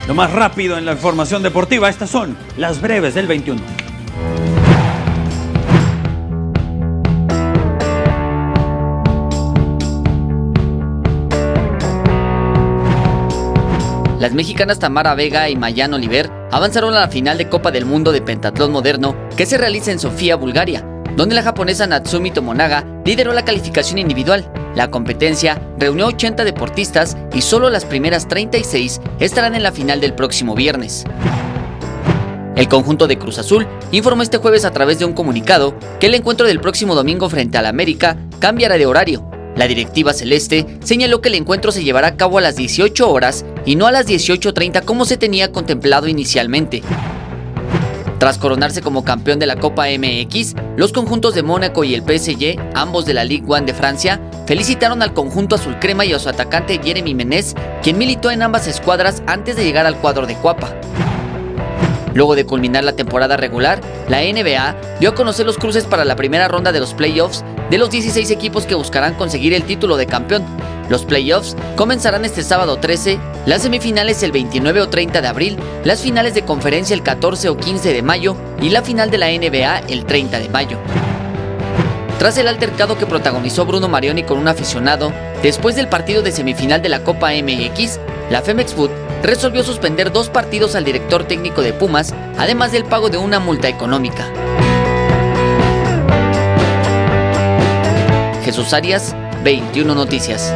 Lo más rápido en la información deportiva, estas son las breves del 21. Las mexicanas Tamara Vega y Mayan Oliver avanzaron a la final de Copa del Mundo de Pentatlón Moderno que se realiza en Sofía, Bulgaria, donde la japonesa Natsumi Tomonaga lideró la calificación individual. La competencia reunió 80 deportistas y solo las primeras 36 estarán en la final del próximo viernes. El conjunto de Cruz Azul informó este jueves a través de un comunicado que el encuentro del próximo domingo frente al América cambiará de horario. La directiva celeste señaló que el encuentro se llevará a cabo a las 18 horas y no a las 18:30 como se tenía contemplado inicialmente. Tras coronarse como campeón de la Copa MX, los conjuntos de Mónaco y el PSG, ambos de la Ligue 1 de Francia, felicitaron al conjunto azul crema y a su atacante Jérémy Menez, quien militó en ambas escuadras antes de llegar al cuadro de Cuapa. Luego de culminar la temporada regular, la NBA dio a conocer los cruces para la primera ronda de los playoffs de los 16 equipos que buscarán conseguir el título de campeón. Los playoffs comenzarán este sábado 13, las semifinales el 29 o 30 de abril, las finales de conferencia el 14 o 15 de mayo y la final de la NBA el 30 de mayo. Tras el altercado que protagonizó Bruno Marioni con un aficionado, después del partido de semifinal de la Copa MX, la Femex Foot resolvió suspender 2 partidos al director técnico de Pumas, además del pago de una multa económica. Jesús Arias, 21 Noticias.